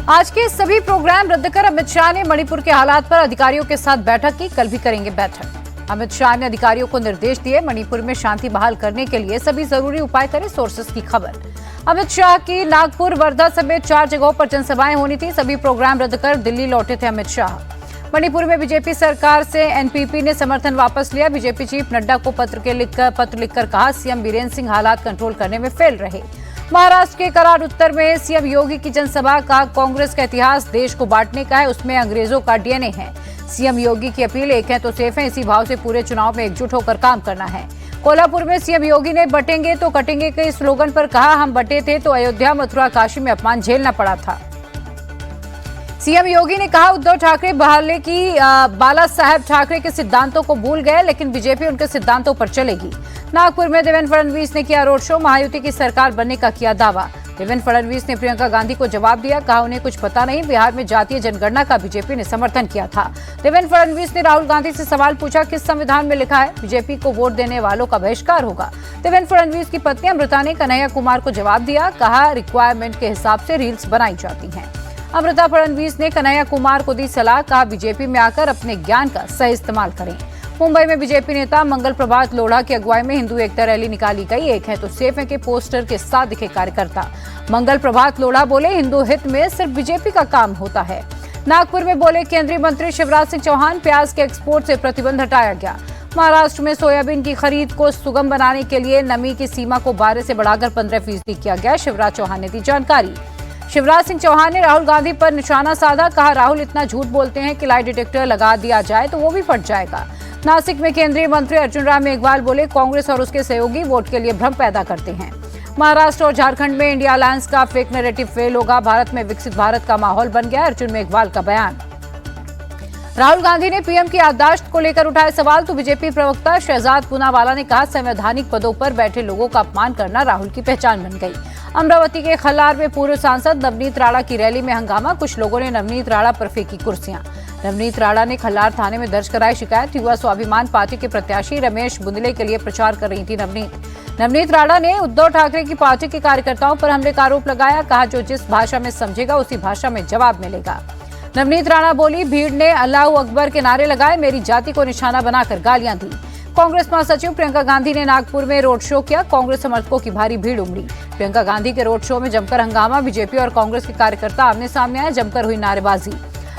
आज के सभी प्रोग्राम रद्द कर अमित शाह ने मणिपुर के हालात पर अधिकारियों के साथ बैठक की। कल भी करेंगे बैठक। अमित शाह ने अधिकारियों को निर्देश दिए, मणिपुर में शांति बहाल करने के लिए सभी जरूरी उपाय करें। सोर्सेस की खबर। अमित शाह की नागपुर, वर्धा समेत 4 जगहों पर जनसभाएं होनी थी। सभी प्रोग्राम रद्द कर दिल्ली लौटे थे अमित शाह। मणिपुर में बीजेपी सरकार से एनपीपी ने समर्थन वापस लिया। बीजेपी चीफ नड्डा को पत्र लिखकर कहा, सीएम बीरेन्द्र सिंह हालात कंट्रोल करने में फेल रहे। महाराष्ट्र के कराड़ उत्तर में सीएम योगी की जनसभा का कांग्रेस का इतिहास देश को बांटने का है, उसमें अंग्रेजों का डीएनए है। सीएम योगी की अपील, एक है तो सेफ है, इसी भाव से पूरे चुनाव में एकजुट होकर काम करना है। कोल्हापुर में सीएम योगी ने बटेंगे तो कटेंगे के स्लोगन पर कहा, हम बटे थे तो अयोध्या, मथुरा, काशी में अपमान झेलना पड़ा था। सीएम योगी ने कहा, उद्धव ठाकरे बहाले की बाला साहेब ठाकरे के सिद्धांतों को भूल गए, लेकिन बीजेपी उनके सिद्धांतों पर चलेगी। नागपुर में देवेंद्र फडणवीस ने किया रोड शो, महायुति की सरकार बनने का किया दावा। देवेंद्र फडणवीस ने प्रियंका गांधी को जवाब दिया, कहा उन्हें कुछ पता नहीं, बिहार में जातीय जनगणना का बीजेपी ने समर्थन किया था। देवेंद्र फडणवीस ने राहुल गांधी से सवाल पूछा, किस संविधान में लिखा है बीजेपी को वोट देने वालों का बहिष्कार होगा। देवेंद्र फडणवीस की पत्नी अमृता ने कन्हैया कुमार को जवाब दिया, कहा रिक्वायरमेंट के हिसाब से रील्स बनाई जाती हैं। अमृता फडणवीस ने कन्हैया कुमार को दी सलाह, कहा बीजेपी में आकर अपने ज्ञान का सही इस्तेमाल करें। मुंबई में बीजेपी नेता मंगल प्रभात लोढ़ा की अगुवाई में हिंदू एकता रैली निकाली गई। एक है तो सेफ है के पोस्टर के साथ दिखे कार्यकर्ता। मंगल प्रभात लोढ़ा बोले, हिंदू हित में सिर्फ बीजेपी का काम होता है। नागपुर में बोले केंद्रीय मंत्री शिवराज सिंह चौहान, प्याज के एक्सपोर्ट से प्रतिबंध हटाया गया। महाराष्ट्र में सोयाबीन की खरीद को सुगम बनाने के लिए नमी की सीमा को 12 से बढ़ाकर 15% किया गया। शिवराज चौहान ने दी जानकारी। शिवराज सिंह चौहान ने राहुल गांधी पर निशाना साधा, कहा राहुल इतना झूठ बोलते हैं कि लाई डिटेक्टर लगा दिया जाए तो वो भी फट जाएगा। नासिक में केंद्रीय मंत्री अर्जुन राम मेघवाल बोले, कांग्रेस और उसके सहयोगी वोट के लिए भ्रम पैदा करते हैं। महाराष्ट्र और झारखंड में इंडिया अलायंस का फेक नैरेटिव फेल होगा, भारत में विकसित भारत का माहौल बन गया। अर्जुन मेघवाल का बयान। राहुल गांधी ने पीएम की याददाश्त को लेकर उठाए सवाल, तो बीजेपी प्रवक्ता शहजाद पूनावाला ने कहा, संवैधानिक पदों पर बैठे लोगों का अपमान करना राहुल की पहचान बन गई। अमरावती के खल्लार में पूर्व सांसद नवनीत राणा की रैली में हंगामा, कुछ लोगों ने नवनीत राणा पर फेंकी कुर्सियां। नवनीत राणा ने खल्लार थाने में दर्ज कराई शिकायत। युवा स्वाभिमान पार्टी के प्रत्याशी रमेश बुंदले के लिए प्रचार कर रही थी नवनीत राणा ने उद्धव ठाकरे की पार्टी के कार्यकर्ताओं पर हमले का आरोप लगाया, कहा जो जिस भाषा में समझेगा उसी भाषा में जवाब मिलेगा। नवनीत राणा बोली, भीड़ ने अल्लाहू अकबर के नारे लगाए, मेरी जाति को निशाना बनाकर गालियां दी। कांग्रेस महासचिव प्रियंका गांधी ने नागपुर में रोड शो किया, कांग्रेस समर्थकों की भारी भीड़ उमड़ी। प्रियंका गांधी के रोड शो में जमकर हंगामा, बीजेपी और कांग्रेस के कार्यकर्ता आमने सामने आए, जमकर हुई नारेबाजी।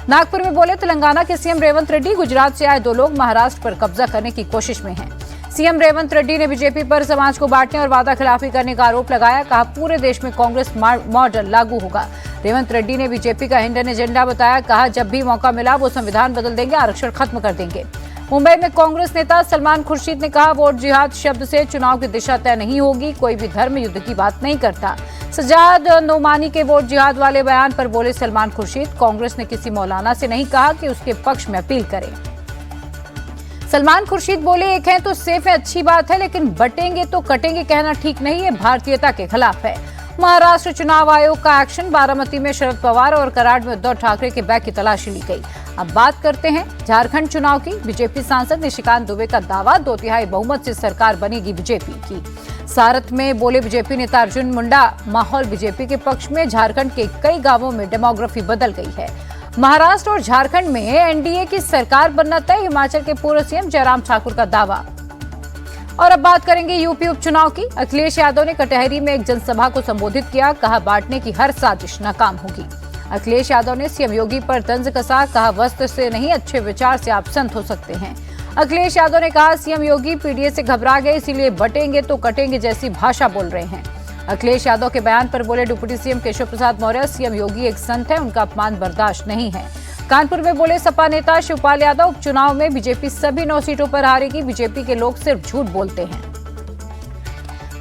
नागपुर में बोले, तेलंगाना के सीएम रेवंत रेड्डी, गुजरात से आए 2 लोग महाराष्ट्र पर कब्जा करने की कोशिश में हैं। सीएम रेवंत रेड्डी ने बीजेपी पर समाज को बांटने और वादा खिलाफी करने का आरोप लगाया, कहा पूरे देश में कांग्रेस मॉडल लागू होगा। रेवंत रेड्डी ने बीजेपी का हिडन एजेंडा बताया, कहा जब भी मौका मिला वो संविधान बदल देंगे, आरक्षण खत्म कर देंगे। मुंबई में कांग्रेस नेता सलमान खुर्शीद ने कहा, वोट जिहाद शब्द से चुनाव की दिशा तय नहीं होगी, कोई भी धर्म युद्ध की बात नहीं करता। सजाद नोमानी के वोट जिहाद वाले बयान पर बोले सलमान खुर्शीद, कांग्रेस ने किसी मौलाना से नहीं कहा कि उसके पक्ष में अपील करे। सलमान खुर्शीद बोले, एक है तो सेफ है अच्छी बात है, लेकिन बटेंगे तो कटेंगे कहना ठीक नहीं है, भारतीयता के खिलाफ है। महाराष्ट्र चुनाव आयोग का एक्शन, बारामती में शरद पवार और कराड़ में उद्धव ठाकरे के बैग की तलाशी ली गई। अब बात करते हैं झारखंड चुनाव की। बीजेपी सांसद निशिकांत दुबे का दावा, 2/3 बहुमत से सरकार बनेगी बीजेपी की। सारथ में बोले बीजेपी नेता अर्जुन मुंडा, माहौल बीजेपी के पक्ष में, झारखंड के कई गांवों में डेमोग्राफी बदल गई है। महाराष्ट्र और झारखंड में एनडीए की सरकार बनना तय, हिमाचल के पूर्व सीएम जयराम ठाकुर का दावा। और अब बात करेंगे यूपी उपचुनाव की। अखिलेश यादव ने कटहरी में एक जनसभा को संबोधित किया, कहा बांटने की हर साजिश नाकाम होगी। अखिलेश यादव ने सीएम योगी पर तंज कसा, कहा वस्त्र से नहीं अच्छे विचार से आप संत हो सकते हैं। अखिलेश यादव ने कहा, सीएम योगी पीडीए से घबरा गए, इसीलिए बटेंगे तो कटेंगे जैसी भाषा बोल रहे हैं। अखिलेश यादव के बयान पर बोले deputy CM Keshav Prasad Maurya, CM योगी एक संत है, उनका अपमान बर्दाश्त नहीं है। कानपुर में बोले सपा नेता शिवपाल यादव, उपचुनाव में बीजेपी सभी 9 सीटों पर हारेगी, बीजेपी के लोग सिर्फ झूठ बोलते हैं।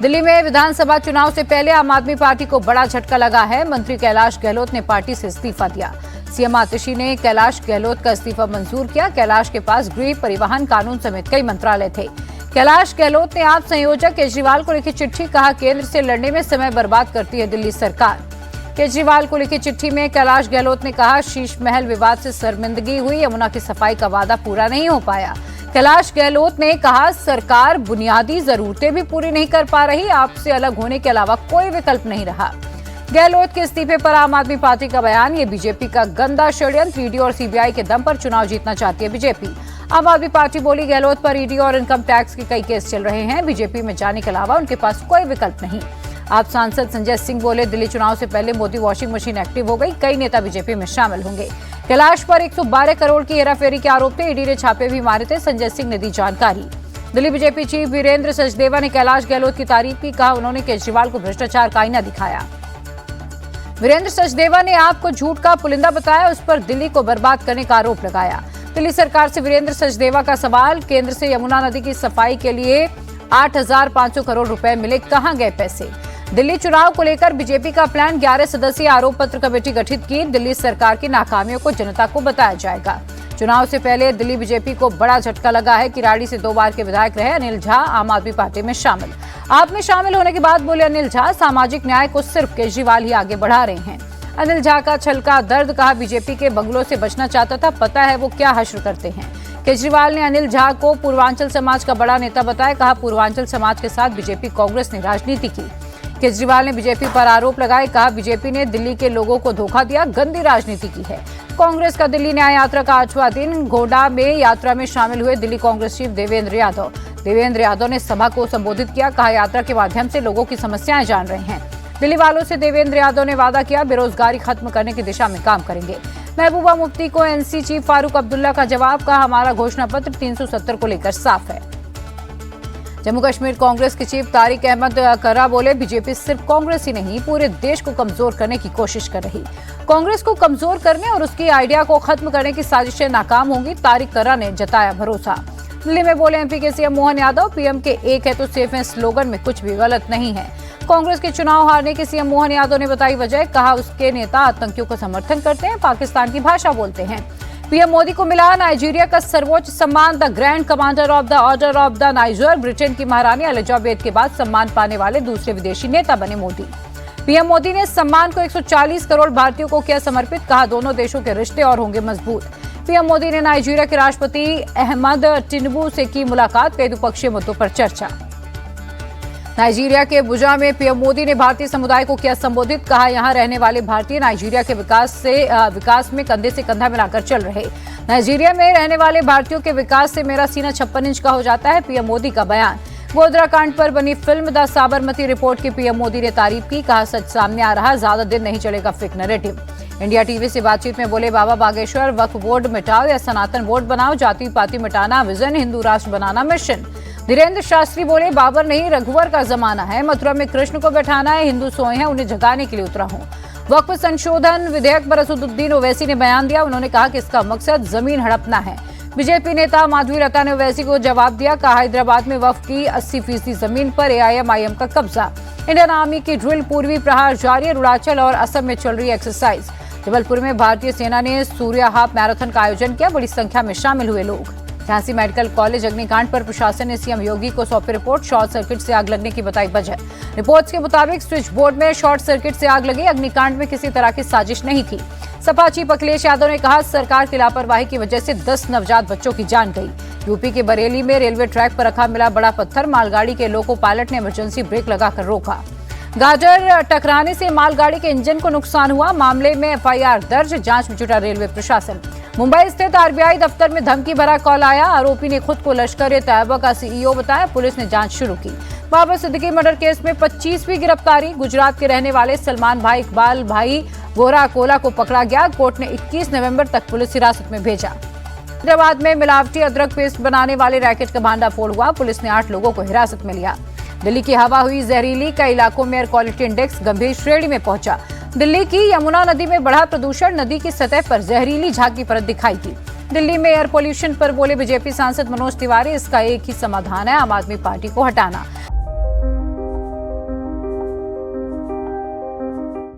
दिल्ली में विधानसभा चुनाव से पहले आम आदमी पार्टी को बड़ा झटका लगा है। मंत्री कैलाश गहलोत ने पार्टी से इस्तीफा दिया। सीएम आतिशी ने कैलाश गहलोत का इस्तीफा मंजूर किया। कैलाश के पास गृह, परिवहन, कानून समेत कई मंत्रालय थे। कैलाश गहलोत ने आप संयोजक केजरीवाल को लिखी चिट्ठी, कहा केंद्र से लड़ने में समय बर्बाद करती है दिल्ली सरकार। केजरीवाल को लिखी चिट्ठी में कैलाश गहलोत ने कहा, शीश महल विवाद से शर्मिंदगी हुई, यमुना की सफाई का वादा पूरा नहीं हो पाया। कैलाश गहलोत ने कहा, सरकार बुनियादी जरूरतें भी पूरी नहीं कर पा रही, आपसे अलग होने के अलावा कोई विकल्प नहीं रहा। गहलोत के इस्तीफे पर आम आदमी पार्टी का बयान, ये बीजेपी का गंदा षड्यंत्र, ईडी और सीबीआई के दम पर चुनाव जीतना चाहती है बीजेपी। आम आदमी पार्टी बोली, गहलोत पर ईडी और इनकम टैक्स के कई केस चल रहे हैं, बीजेपी में जाने के अलावा उनके पास कोई विकल्प नहीं। आप सांसद संजय सिंह बोले, दिल्ली चुनाव से पहले मोदी वॉशिंग मशीन एक्टिव हो गई, कई नेता बीजेपी में शामिल होंगे। कैलाश पर 112 करोड़ की हेराफेरी के आरोप थे, ईडी ने छापे भी मारे थे, संजय सिंह ने दी जानकारी। दिल्ली बीजेपी चीफ वीरेंद्र सचदेवा ने कैलाश गहलोत की तारीफ की, कहा उन्होंने केजरीवाल को भ्रष्टाचार का आईना दिखाया। वीरेंद्र सचदेवा ने आपको झूठ का पुलिंदा बताया, उस पर दिल्ली को बर्बाद करने का आरोप लगाया। दिल्ली सरकार से वीरेंद्र सचदेवा का सवाल, केंद्र से यमुना नदी की सफाई के लिए 8,500 करोड़ रुपए मिले, कहां गए पैसे? दिल्ली चुनाव को लेकर बीजेपी का प्लान, 11 सदस्यीय आरोप पत्र कमेटी गठित की, दिल्ली सरकार की नाकामियों को जनता को बताया जाएगा। चुनाव से पहले दिल्ली बीजेपी को बड़ा झटका लगा है। किराड़ी से 2 बार के विधायक रहे अनिल झा आम आदमी पार्टी में शामिल। आप में शामिल होने के बाद बोले अनिल झा, सामाजिक न्याय को सिर्फ केजरीवाल ही आगे बढ़ा रहे हैं। अनिल झा का छलका दर्द, कहा बीजेपी के बंगलों से बचना चाहता था, पता है वो क्या हश्र करते हैं। केजरीवाल ने अनिल झा को पूर्वांचल समाज का बड़ा नेता बताया, कहा पूर्वांचल समाज के साथ बीजेपी कांग्रेस ने राजनीति की। केजरीवाल ने बीजेपी पर आरोप लगाए, कहा बीजेपी ने दिल्ली के लोगों को धोखा दिया, गंदी राजनीति की है। कांग्रेस का दिल्ली न्याय यात्रा का 8वां दिन, गोंडा में यात्रा में शामिल हुए दिल्ली कांग्रेस चीफ देवेंद्र यादव। देवेंद्र यादव ने सभा को संबोधित किया, कहा यात्रा के माध्यम से लोगों की समस्याएं जान रहे हैं। दिल्ली वालों से देवेंद्र यादव ने वादा किया, बेरोजगारी खत्म करने की दिशा में काम करेंगे। महबूबा मुफ्ती को एनसी चीफ फारूक अब्दुल्ला का जवाब, कहा हमारा घोषणा पत्र 370 को लेकर साफ है। जम्मू कश्मीर कांग्रेस के चीफ तारिक अहमद कर्रा बोले, बीजेपी सिर्फ कांग्रेस ही नहीं पूरे देश को कमजोर करने की कोशिश कर रही। कांग्रेस को कमजोर करने और उसकी आइडिया को खत्म करने की साजिशें नाकाम होंगी, तारिक कर्रा ने जताया भरोसा। दिल्ली में बोले एमपी के सीएम मोहन यादव, पीएम के एक है तो सेफ है स्लोगन में कुछ भी गलत नहीं है। कांग्रेस के चुनाव हारने के सीएम मोहन यादव ने बताई वजह, कहा उसके नेता आतंकियों को समर्थन करते हैं, पाकिस्तान की भाषा बोलते हैं। पीएम मोदी को मिला नाइजीरिया का सर्वोच्च सम्मान, the grand commander of the order of the niger. Britain की महारानी एलिजाबेथ के बाद सम्मान पाने वाले दूसरे विदेशी नेता बने मोदी। पीएम मोदी ने सम्मान को 140 करोड़ भारतीयों को किया समर्पित, कहा दोनों देशों के रिश्ते और होंगे मजबूत। पीएम मोदी ने नाइजीरिया के राष्ट्रपति अहमद टिनुबू से की मुलाकात, कई द्विपक्षीय मुद्दों पर चर्चा। नाइजीरिया के अबुजा में पीएम मोदी ने भारतीय समुदाय को किया संबोधित, कहा यहां रहने वाले भारतीय नाइजीरिया के विकास में कंधे से कंधा मिलाकर चल रहे। नाइजीरिया में रहने वाले भारतीयों के विकास से मेरा सीना 56 इंच का हो जाता है, पीएम मोदी का बयान। गोधरा कांड पर बनी फिल्म द साबरमती रिपोर्ट की पीएम मोदी ने तारीफ की, कहा सच सामने आ रहा, ज्यादा दिन नहीं चलेगा फेक नैरेटिव। इंडिया टीवी से बातचीत में बोले, बाबा बागेश्वर, वक्फ बोर्ड मिटाओ या सनातन बोर्ड बनाओ, जाति पाति मिटाना विजन, हिंदू राष्ट्र बनाना मिशन। धीरेन्द्र शास्त्री बोले, बाबर नहीं रघुवर का जमाना है, मथुरा में कृष्ण को बैठाना है, हिंदू सोए हैं उन्हें जगाने के लिए उतरा हूं। वक्फ संशोधन विधेयक पर असदुद्दीन ओवैसी ने बयान दिया, उन्होंने कहा कि इसका मकसद जमीन हड़पना है। बीजेपी नेता माधवी लता ने ओवैसी को जवाब दिया, कहा हैदराबाद में वक्फ की 80% जमीन पर एआईएमआईएम का कब्जा। इंडियन आर्मी की ड्रिल पूर्वी प्रहार जारी, अरुणाचल और असम में चल रही एक्सरसाइज। जबलपुर में भारतीय सेना ने सूर्य हाफ मैराथन का आयोजन किया, बड़ी संख्या में शामिल हुए लोग। झांसी मेडिकल कॉलेज अग्निकांड पर प्रशासन ने सीएम योगी को सौंपी रिपोर्ट, शॉर्ट सर्किट से आग लगने की बताई वजह। रिपोर्ट्स के मुताबिक स्विच बोर्ड में शॉर्ट सर्किट से आग लगी, अग्निकांड में किसी तरह की साजिश नहीं थी। सपा चीफ अखिलेश यादव ने कहा, सरकार की लापरवाही की वजह से 10 नवजात बच्चों की जान गई। यूपी के बरेली में रेलवे ट्रैक पर रखा मिला बड़ा पत्थर, मालगाड़ी के लोको पायलट ने इमरजेंसी ब्रेक लगाकर रोका। गाजर टकराने से मालगाड़ी के इंजन को नुकसान हुआ, मामले में एफआईआर दर्ज, जांच में जुटा रेलवे प्रशासन। मुंबई स्थित आरबीआई दफ्तर में धमकी भरा कॉल आया, आरोपी ने खुद को लश्कर-ए-तैयबा का सीईओ बताया, पुलिस ने जांच शुरू की। बाबर सिद्दीकी मर्डर केस में 25वीं गिरफ्तारी, गुजरात के रहने वाले सलमान भाई इकबाल भाई गोरा कोला को पकड़ा गया, कोर्ट ने 21 नवंबर तक पुलिस हिरासत में भेजा। हैदराबाद में मिलावटी अदरक पेस्ट बनाने वाले रैकेट का भांडाफोड़ हुआ, पुलिस ने 8 लोगों को हिरासत में लिया। दिल्ली की हवा हुई जहरीली, कई इलाकों में एयर क्वालिटी इंडेक्स गंभीर श्रेणी में पहुंचा। दिल्ली की यमुना नदी में बढ़ा प्रदूषण, नदी की सतह पर जहरीली झाग की परत दिखाई दी। दिल्ली में एयर पोल्यूशन पर बोले बीजेपी सांसद मनोज तिवारी, इसका एक ही समाधान है, आम आदमी पार्टी को हटाना।